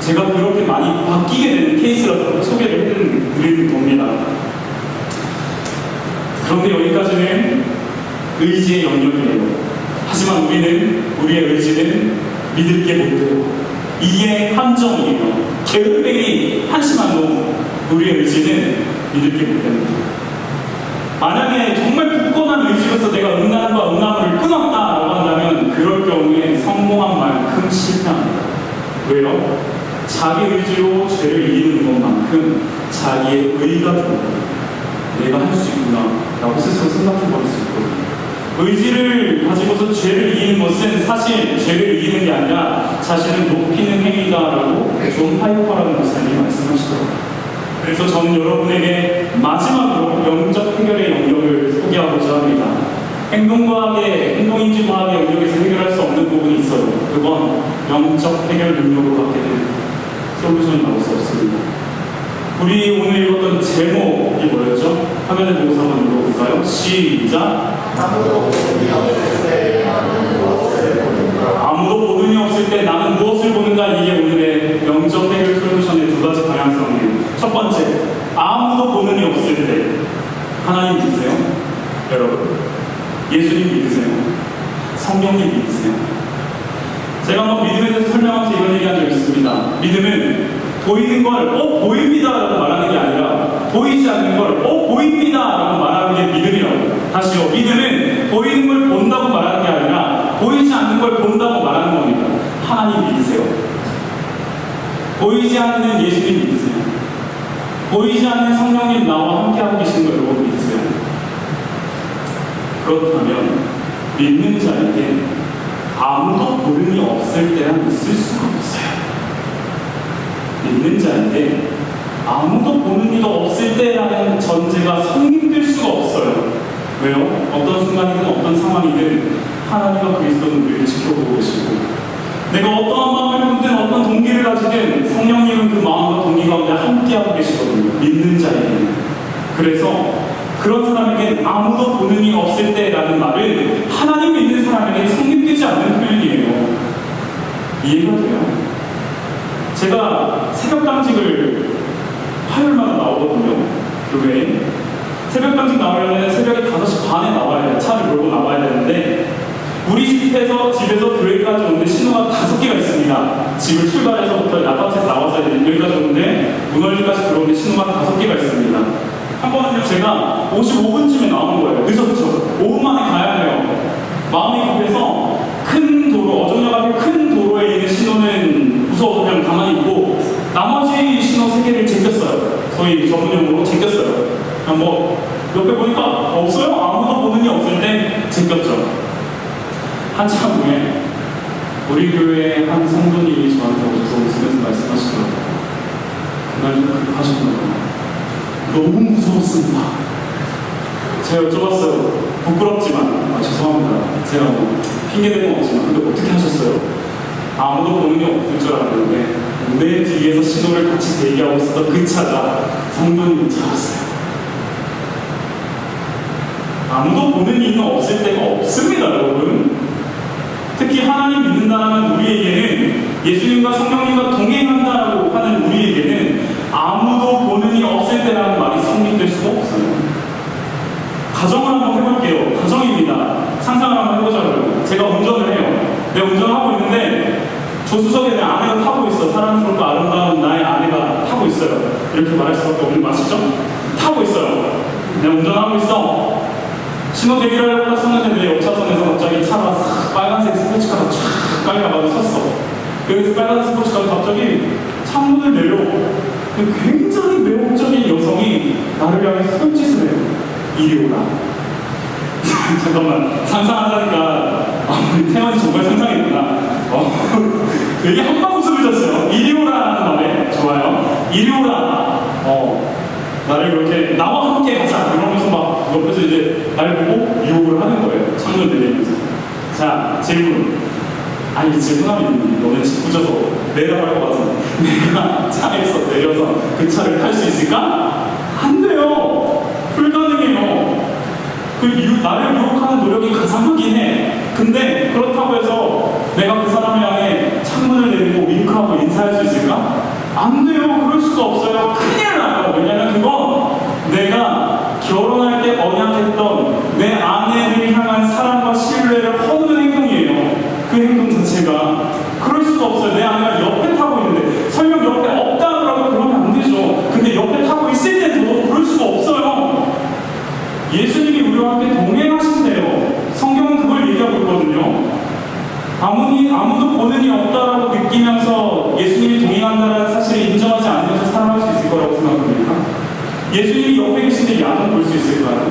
제가 그렇게 많이 바뀌게 되는 케이스라서 소개를 해드리는 겁니다. 그런데 여기까지는 의지의 영역이에요. 하지만 우리의 의지는 믿을 게 못 돼요. 이게 함정이에요. 게으름뱅이 한심한 우리의 의지는 믿을 게 못 됩니다. 만약에 정말 굳건한 의지로서 내가 음란과 음란물을 끊었다라고 한다면 그럴 경우에 성공한 만큼 실패합니다. 왜요? 자기 의지로 죄를 이기는 것만큼 자기의 의가 들어옵니다. 내가 할 수 있구나 라고 스스로 생각해버릴 수 있거든요. 의지를 가지고서 죄를 이기는 것은 사실 죄를 이기는 게 아니라 자신을 높이는 행위다라고 존 파이퍼라는 목사님이 말씀하시더라고요. 그래서 저는 여러분에게 마지막으로 영적 해결의 영역을 소개하고자 합니다. 행동인지과학의 영역에서 해결할 수 없는 부분이 있어요. 그건 영적 해결 능력으로 갖게 된 솔루션이 나올 수 없습니다. 우리 오늘 읽었던 제목이 뭐였죠? 화면에 보고서 한번 읽어볼까요? 시작! 아무도 보는 이 없을 때 나는 무엇을 보는가? 아무도 보는 이 없을 때 나는 무엇을 보는가? 이게 오늘의 영적 해결 솔루션의 두 가지 방향성이에요. 첫 번째, 아무도 보는 이 없을 때 하나님 믿으세요? 여러분, 예수님 믿으세요? 성령님 믿으세요? 제가 한번 믿음에 대해서 설명하면서 이런 얘기한 적이 있습니다. 믿음은 보이는 걸 보입니다 라고 말하는 게 아니라 보이지 않는 걸 보입니다 라고 말하는 게 믿음이라고. 다시요, 믿음은 보이는 걸 본다고 말하는 게 아니라 보이지 않는 걸 본다고 말하는 겁니다. 하나님 믿으세요? 보이지 않는 예수님 믿으세요? 보이지 않는 성령님 나와 함께하고 계시는 걸 여러분 믿으세요? 그렇다면 믿는 자에게 아무도 보름이 없을 때란 있을 수가 없어요. 믿는 자에게 아무도 보는 이가 없을 때라는 전제가 성립될 수가 없어요. 왜요? 어떤 순간이든 어떤 상황이든 하나님과 그리스도는 우리를 지켜보고 계시고, 내가 어떠한 마음을 품든 어떤 동기를 가지든 성령님은 그 마음과 동기 가운데 함께하고 계시거든요. 믿는 자에게는. 그래서 그런 사람에게 아무도 보는 이 없을 때라는 말은 하나님 믿는 사람에게 성립되지 않는 표현이에요. 이해가 돼요? 제가 새벽당직을 화요일마다 나오거든요. 교회에. 새벽당직 나오려면 새벽에 5시 반에 나와야 돼요. 차를 몰고 나와야 되는데 우리 집에서 교회까지 오는데 신호가 5개가 있습니다. 집을 출발해서부터 아파트에서 나와서 여기까지 오는데 문월리까지 들어오는데 신호가 5개가 있습니다. 한 번은요, 제가 55분쯤에 나오는 거예요. 늦었죠. 5분 만에 가야 돼요. 마음이 급해서 큰 도로, 어정역 앞에 큰 도로에 있는 신호는 무서워서 그냥 가만히 있고 나머지 신호 3개를 제꼈어요. 소위 전문용어로 제꼈어요. 그냥 옆에 보니까 없어요? 아무도 보는 이 없을 때 제꼈죠. 한참 후에 우리 교회의 한 성도님이 저한테 오셔서 웃으면서 말씀하시더라고요. 그날 좀 급하셨나봐요. 너무 무서웠습니다. 제가 여쭤봤어요. 부끄럽지만, 죄송합니다. 제가 핑계대는 건 없지만, 근데 어떻게 하셨어요? 아무도 보는 게 없을 줄 알았는데, 내 뒤에서 신호를 같이 대기하고 있었던 그 차가 성도님 차였어요. 아무도 보는 이는 없을 때가 없습니다, 여러분. 특히 하나님 믿는다는 우리에게는, 예수님과 성령님과 동행한다고 하는 우리에게는 아무도 보는 이 없을 때라는 말이 성립될 수가 없어요. 가정을 한번 해볼게요. 가정입니다. 상상을 한번 해보자고요. 제가 운전을 해요. 내가 운전하고 있는데 조수석에 내 아내가 타고 있어. 사랑스럽고 아름다운 나의 아내가 타고 있어요. 이렇게 말할 수밖에 없는 맛이죠? 타고 있어요. 내가 운전하고 있어. 신호 대기를 하려고 딱 섰는데 내 옆차선에서 갑자기 차가 싹 빨간색 스포츠카가 쫙 깔려가지고 섰어. 그래서 빨간 스포츠카가 갑자기 창문을 내려 굉장히 매혹적인 여성이 나를 향해 손짓을 해요. 이리 오라. 잠깐만, 상상하다니까 우리 태원이 정말 상상했구나. 되게 한방 웃음을 줬어요. 이리 오라는 말에. 좋아요. 이리 오라. 나를 이렇게 나와 함께 가자 이러면서 막 옆에서 이제 날 보고 유혹을 하는 거예요. 창문 내리면서. 자, 질문. 아니, 질문하면 너네 짓궂어서 내려갈 것 같은데 내가 차에서 내려서 그 차를 탈 수 있을까? 안 돼요. 불가능해요. 나를 유혹하는 노력이 가상하긴 해. 근데 그렇다고 해서 내가 그 사람을 향해 창문을 내리고 윙크하고 인사할 수 있을까? 안 돼요. 그럴 수가 없어요. 큰일 나요. 왜냐면 그건 내가 결혼할 때 언약했던 내 아내를 향한 사랑과 신뢰를 허무는 행동이에요. 그 행동 자체가. 그럴 수가 없어요. 내 아내가 옆에 타고 있는데, 설령 옆에 없다 하더라도 그러면 안 되죠. 근데 옆에 타고 있을 때도 그럴 수가 없어요. 예수님이 우리와 함께 동행하신대요. 성경은 그걸 얘기하고 있거든요. 아무도 보는 이 없다라고 느끼면서 예수님이 동행한다는 사실을 인정하지 않으면서 살아갈 수 있을 거라고 생각합니까? 예수님이 옆에 계신데 야동 볼 수 있을까요?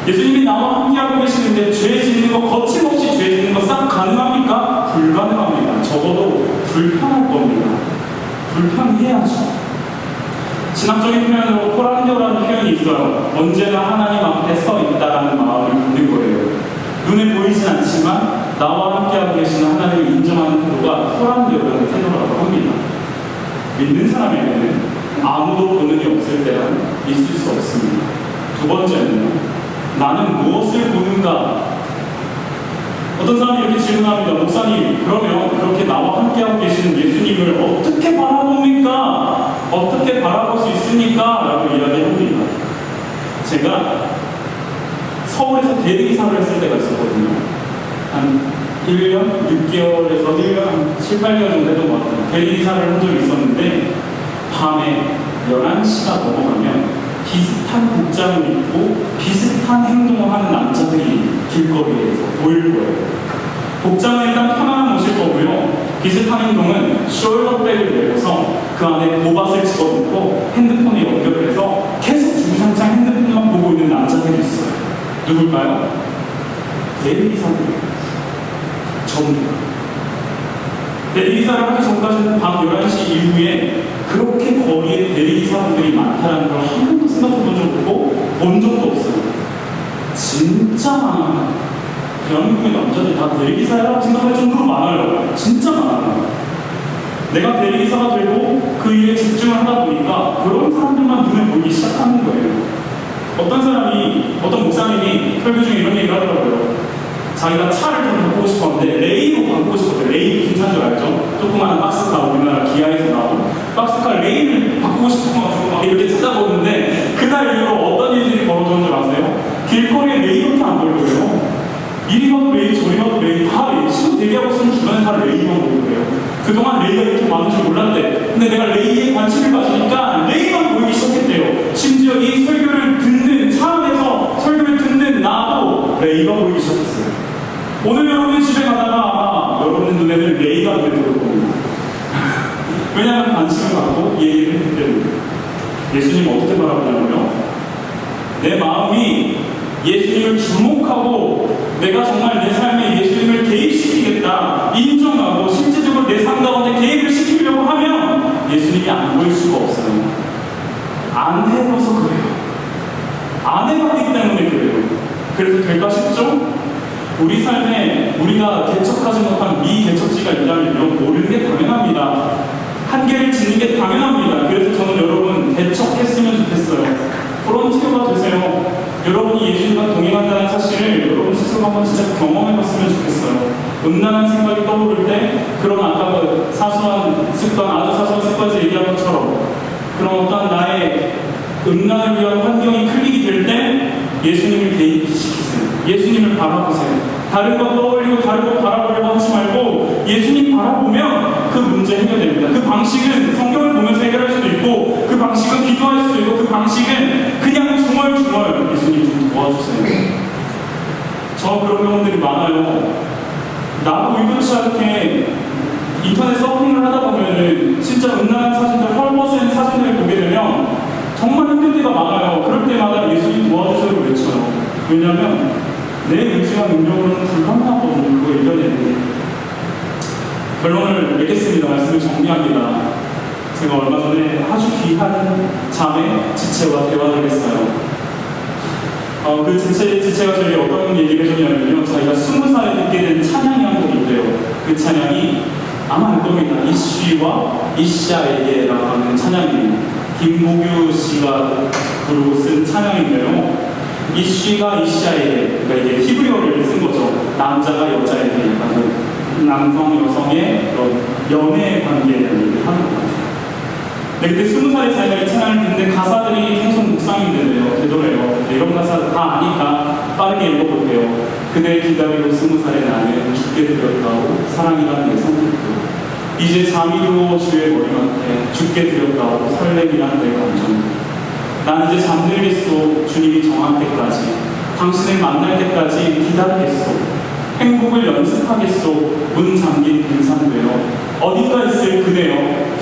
예수님이 나와 함께하고 계시는데 죄 짓는 거, 거침없이 죄 짓는 거 싹 가능합니까? 불가능합니다. 적어도 불편할 겁니다. 불편해야죠. 신학적인 표현으로 포란교라는 표현이 있어요. 언제나 하나님 앞에 서 있다라는 마음을 갖는 거예요. 눈에 보이진 않지만 나와 함께하고 계시는 하나님을 인정하는 태도가 포란교라는 태도라고 합니다. 믿는 사람에게는 아무도 보는 이 없을 때는 있을 수 없습니다. 두 번째는 나는 무엇을 보는가? 어떤 사람이 이렇게 질문합니다. 목사님, 그러면 그렇게 나와 함께하고 계시는 예수님을 어떻게 바라봅니까? 어떻게 바라볼 수 있습니까? 라고 이야기합니다. 제가 서울에서 대리기사를 했을 때가 있었거든요. 한 1년, 6개월에서 1년, 7, 8개월 정도 했던 것 같아요. 대리기사를 한 적이 있었는데 밤에 11시가 넘어가면 비슷한 복장을 입고 비슷한 행동을 하는 남자들이 길거리에서 보일 거예요. 복장은 일단 편안한 옷일 거고요. 비슷한 행동은 숄더백을 내려서 그 안에 도vat을 집어넣고 핸드폰에 연결을 해서 계속 주구장창 핸드폰만 보고 있는 남자들이 있어요. 누굴까요? 대리기사들이에요. 전부. 대리기사를 하기 전까지는 밤 11시 이후에 그렇게 거리에 대리기사분들이 많다는 걸 한 번도 생각해 본 적도 없고 본 적도 없어요. 진짜 많아요. 대한민국의 남자들이 다 대리기사라고 생각할 정도로 많아요. 진짜 많아요. 내가 대리기사가 되고 그 일에 집중을 하다 보니까 그런 사람들만 눈에 보이기 시작하는 거예요. 어떤 목사님이 설교 중에 이런 얘기를 하더라고요. 자기가 차를 좀 바꾸고 싶었는데 레인으로 바꾸고 싶었대요. 레인 무슨 차인 줄 알죠? 조그마한 박스카, 우리나라 기아에서 나온 박스카 레인을 바꾸고 싶어가지고 막 이렇게 찾아보는데 그날 이후로 어떤 일들이 벌어졌는 줄 아세요? 길거리에 레인밖에 안 보이고요. 이리 가도 레인, 저리 가도 레인, 다 레인. 신호 대기하고 있으면 주변에 다 레인만 보이고요. 그동안 레이가 이렇게 많은 줄 몰랐대. 근데 내가 레이에 관심을 가지니까 레이만 보이기 시작했대요. 심지어 이 설교를 듣는, 차 안에서 설교를 듣는 나도 레이가 보이기 시작했어요. 오늘 여러분 집에 가다가 여러분 눈에는 레이가 눈에 들어올 겁니다. 왜냐하면 관심을 갖고 얘기를 했기 때문에. 예수님 어떻게 바라보냐고요? 내 마음이 예수님을 주목하고 내가 정말 내 삶에 예수님을 개입시키겠다 인정하고 실제적으로 내 삶 가운데 개입을 시키려고 하면 예수님이 안 보일 수가 없어요. 안 해봐서 그래요. 안 해봤기 때문에 그래요. 그래서 될까 싶죠? 우리 삶에 우리가 개척하지 못한 미개척지가 있다면 모르는 게 당연합니다. 한계를 짓는 게 당연합니다. 그래서 저는 여러분 개척했으면 좋겠어요. 프론티어가 되세요. 여러분이 예수님과 동행한다는 사실을 여러분 스스로 한번 진짜 경험해봤으면 좋겠어요. 음란한 생각이 떠오를 때 그런 아까 그 사소한 습관, 아주 사소한 습관에서 얘기한 것처럼 그런 어떤 나의 음란을 위한 환경이 클릭이 될 때 예수님을 개입시키세요. 예수님을 바라보세요. 다른 거 떠올리고 다른 거 바라보려고 하지 말고 예수님 바라보면 그 문제 해결됩니다. 그 방식은 성경을 보면서 해결할 수도 있고 그 방식은 기도할 수도 있고 그 방식은 그냥 중얼중얼 예수님 좀 도와주세요. 그런 경우들이 많아요. 나도 의도치 않게 인터넷 서핑을 하다 보면은 진짜 음란한 사진들, 헐벗은 사진들을 보게 되면 정말 힘들 때가 많아요. 그럴 때마다 예수님 도와주세요를 외쳐요. 왜냐하면 내 의지와 능력으로는 불가능하거든요. 그거 이겨내는. 결론을 맺겠습니다. 말씀을 정리합니다. 제가 얼마 전에 아주 귀한 자매 지체와 대화를 했어요. 그 지체가 저에게 어떤 얘기를 해줬냐면요. 자기가 20살에 듣게 된 찬양이 한 곡이 있대요. 그 찬양이 아마 알 겁니다. 이쉬와 이샤에게라고 하는 찬양이에요. 김보규 씨가 부르고 쓴 찬양인데요. 이쉬가 이샤에게, 그러니까 이게 히브리어를 쓴 거죠. 남자가 여자에게, 약간 남성, 여성의 그런 연애 관계에 대한 얘기를 하는 것 같아요. 네, 그때 20살에 자기가 이 찬양을 듣는데 가사들이 계속 묵상이 되더래요. 이런 가사 다 아니까 빠르게 읽어볼게요. 그대 기다리고 20살의 나는 죽게 되었다고 사랑이란 내 성격도 이제 잠이 들어 주의 머리맡에 죽게 되었다고 설렘이란 내 감정도 난 이제 잠들겠소 주님이 정할 때까지 당신을 만날 때까지 기다리겠소 행복을 연습하겠소 문 잠긴 등산되어 어딘가 있을 그대여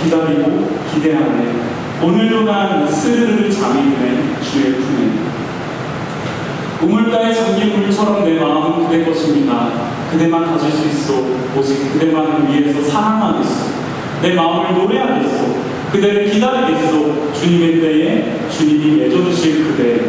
기다리고 기대하네 오늘도 난 스르르 잠이 드네 주의 품에 우물가에 잠긴 물처럼 내 마음은 그대 것입니다 그대만 가질 수 있어 오직 그대만을 위해서 사랑하겠소 내 마음을 노래하겠소 그대를 기다리겠소 주님의 때에 주님이 맺어주실 그대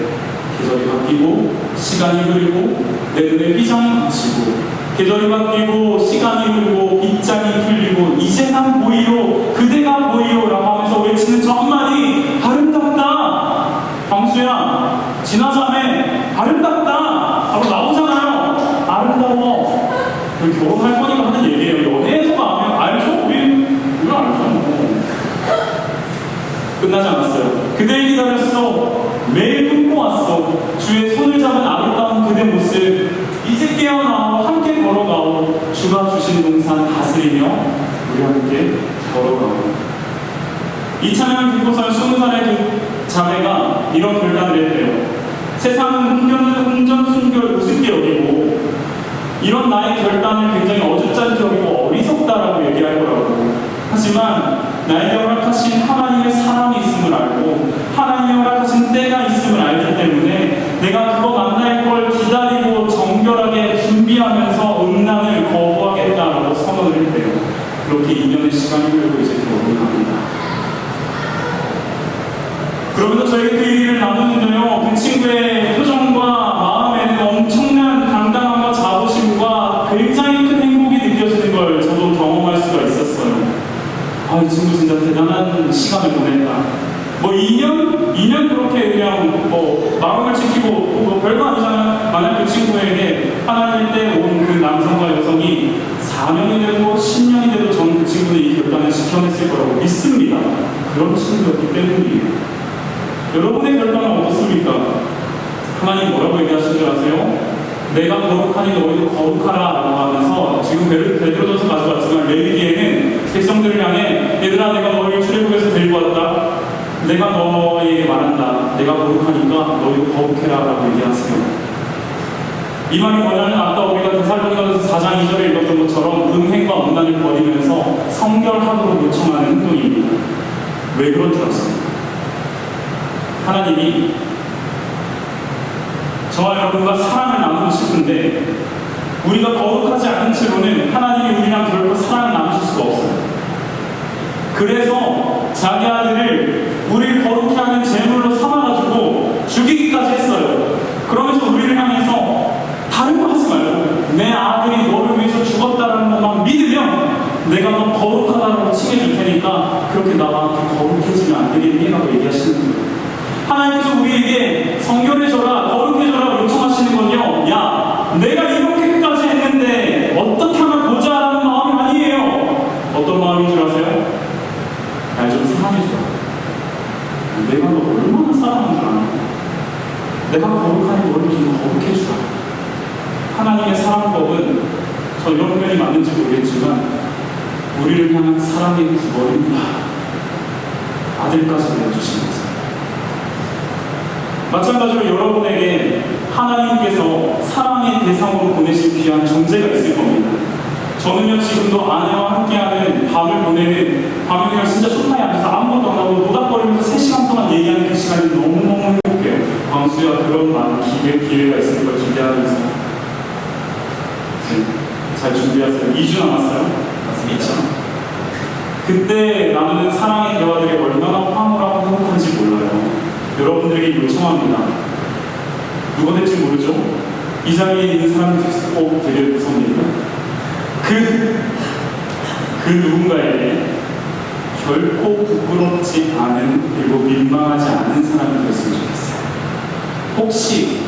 계절이 바뀌고 시간이 흐르고 내 눈에 휘장이 갇히고 계절이 바뀌고 시간이 흐르고 빗장이 풀리고 이제 난 보이요 그대가 보이요 라고 하면서 외치는 저 한마디 아름답다 광수야 지나자매 아름답다 바로 나오잖아요 아름다워 결혼할 거니까 하는 얘기예요 연애에서가 하면 알죠? 우리 알죠 끝나지 않았어요 그대를 기다렸어 매일 꿈꿔왔어 주의 손을 잡은 아름다운 그대 모습 이제 깨어나오 함께 걸어가오 주가 주신 동산 다스리며 우리 함께 걸어가오 이 찬양을 듣고서 20살의 그 자매가 이런 결단을 했대요 세상은 흥전순결 우습게 여기고 이런 나의 결단을 굉장히 어줍잖게 여기고 어리석다라고 얘기할 거라고 하지만 나에게 허락하신 하나님의 사랑이 있음을 알고 하나님이 허락하신 때가 있음을 알기 때문에 내가 그거 만날 걸 기다리고 정결하게 준비하면서 음란을 거부하겠다라고 선언을 했대요. 그렇게 2년의 시간이 흐르고 이제 결혼을 합니다. 그러면서 저희가 그 얘기를 나누는데요. 그 친구의 표정과 마음에는 엄청난 당당함과 자부심과 굉장히 큰 행복이 느껴지는 걸 저도 경험할 수가 있었어요. 이 친구 진짜 대단한 시간을 보냈다. 2년 그렇게 그냥 마음을 지키고 별거 아니잖아요. 만약 그 친구에게 하나님의 때 온 그 남성과 여성이 4년이 되고 10년이 돼도 저는 그 친구는 이 결단을 지켜냈을 거라고 믿습니다. 그런 친구였기 때문이에요. 여러분의 결단은 어떻습니까? 하나님 뭐라고 얘기하신 줄 아세요? 내가 거룩하니 너희도 거룩하라 라고 하면서 지금 베드로전서 가져왔지만 레위기에는 백성들을 향해 얘들아 내가 너희를 출애굽에서 데리고 왔다 내가 너희에게 말한다 내가 거룩하니까 너희도 거룩해라 라고 얘기하세요. 이 말이 뭐냐면 아까 우리가 데살로니가서 4장 2절에 읽었던 것처럼 음행과 음란을 버리면서 성결하도록 요청하는 행동입니다. 왜 그런 줄 아십니까? 하나님이 저와 여러분과 사랑을 나누고 싶은데 우리가 거룩하지 않은 채로는 하나님이 우리랑 결코 사랑을 나누실 수가 없어요. 그래서 자기 아들을 우리를 거룩해 하는 제물로 삼아가지고 죽이기까지 했어요. 그러면서 우리를 향해서 다른 거 하지 말고 내 아들이 너를 위해서 죽었다는 것만 믿으면 내가 너 거룩하다고 칭해줄 테니까 그렇게 나와 거룩해지면 안 되겠니? 라고 얘기하시는 거예요. 하나님께서 우리에게 성결해져라 거룩해져라 요청하시는 건요 야 내가 이렇게까지 했는데 어떻게 하면 보자 라는 마음이 아니에요. 어떤 마음인 줄 아세요? 날 좀 사랑해줘라. 내가 너 얼마나 사랑하는 줄 아냐. 내가 거룩하니 너를 좀 거룩해주라. 하나님의 사랑법은 저 이런 표현이 맞는지 모르겠지만 우리를 향한 사랑의 구걸입니다. 아들까지 내주신 것입니다. 마찬가지로 여러분에게 하나님께서 사랑의 대상으로 보내신 귀한 존재가 있을 겁니다. 저는요, 지금도 아내와 함께하는 밤을 보내는 밤에 그냥 진짜 소파에 앉아서 아무것도 안 하고 노닥거리면서 3시간 동안 얘기하는 그 시간이 너무너무 행복해요. 광수야, 그런 많은 기회가 있으니까 준비하면서. 잘 준비하세요. 2주 남았어요. 맞습니다. 그때 나누는 사랑의 대화들이 얼마나 황홀하고 행복한지 몰라요. 여러분들에게 요청합니다. 누가 될지 모르죠? 이 자리에 있는 사람들 되게 무섭습니다. 그 누군가에게 결코 부끄럽지 않은 그리고 민망하지 않은 사람이 됐으면 좋겠어요. 혹시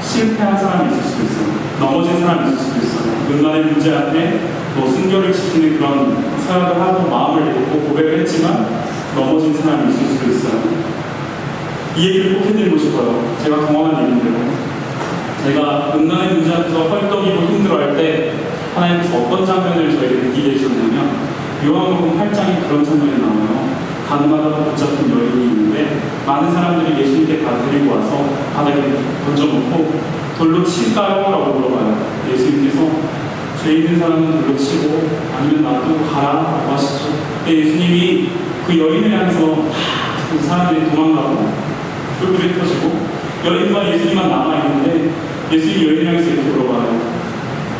실패한 사람이 있을 수도 있어요. 넘어진 사람이 있을 수도 있어요. 인간의 문제 앞에 순결을 지키는 그런 사역을 하고 마음을 내고 고백을 했지만 넘어진 사람이 있을 수도 있어요. 이 얘기를 꼭 해드리고 싶어요. 제가 경험한 일인데요. 제가 인간의 문제 앞에서 헐떡이고 힘들어할 때 하나님께서 어떤 장면을 저에게 느끼게 해주셨냐면 요한복음 8장에 그런 장면이 나와요. 가늠하다가 붙잡힌 여인이 있는데 많은 사람들이 예수님께 다 데리고 와서 바닥에 던져놓고 돌로 칠까요? 라고 물어봐요. 예수님께서 죄 있는 사람은 돌로 치고 아니면 놔두고 가라 라고 하시죠. 근데 예수님이 그 여인을 향해서 그 사람들이 도망가고 뿔뿔이 터지고 여인과 예수님만 남아있는데 예수님이 여인을 향해서 이렇게 물어봐요.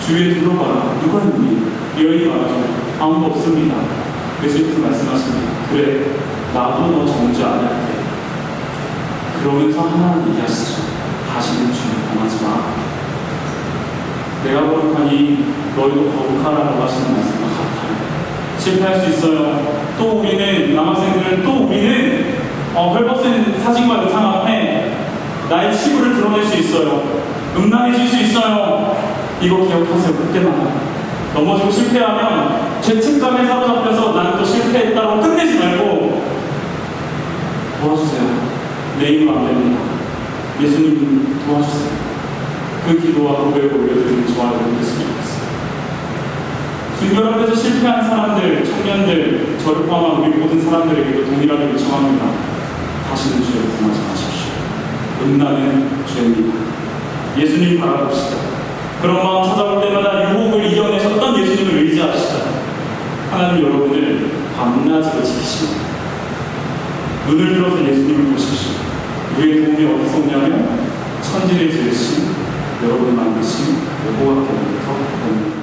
주위에 둘러봐라. 누가 있니? 여인이 말하죠. 아무도 없습니다. 예수님께서 말씀하십니다. 그래, 나도 너 정죄 안 할게. 그러면서 하나는 얘기하시죠. 다시는 주를 범하지 마. 내가 거룩하니 너희도 거룩하라고 하시는 말씀과 같아요. 실패할 수 있어요. 또 우리는, 남학생들은 또 우리는 헐벗은 사진과 영상 앞에 나의 치부를 드러낼 수 있어요. 음란해질 수 있어요. 이거 기억하세요. 그때마다 넘어지고 실패하면 죄책감에 사로잡혀서 나는 또 실패했다고 끝내지 말고 도와주세요. 내 힘은 안 됩니다. 예수님 도와주세요. 그 기도와 고백을 올려드리는 저와 여러분 됐으면 좋겠어요. 순결 앞에서 실패한 사람들, 청년들, 저를 포함한 우리 모든 사람들에게도 동일하게 요청합니다. 다시는 죄를 범하지 마십시오. 음란은 죄입니다. 예수님 바라봅시다. 그런 마음 찾아올 때마다 유혹을 이겨내셨던 예수님을 의지합시다. 하나님 여러분을 밤낮으로 지키십니다. 눈을 들어서 예수님을 보십시오. 우리의 도움이 어디서 오냐면 천지를 지으신 여러분을 만드신 여호와께로부터 옵니다.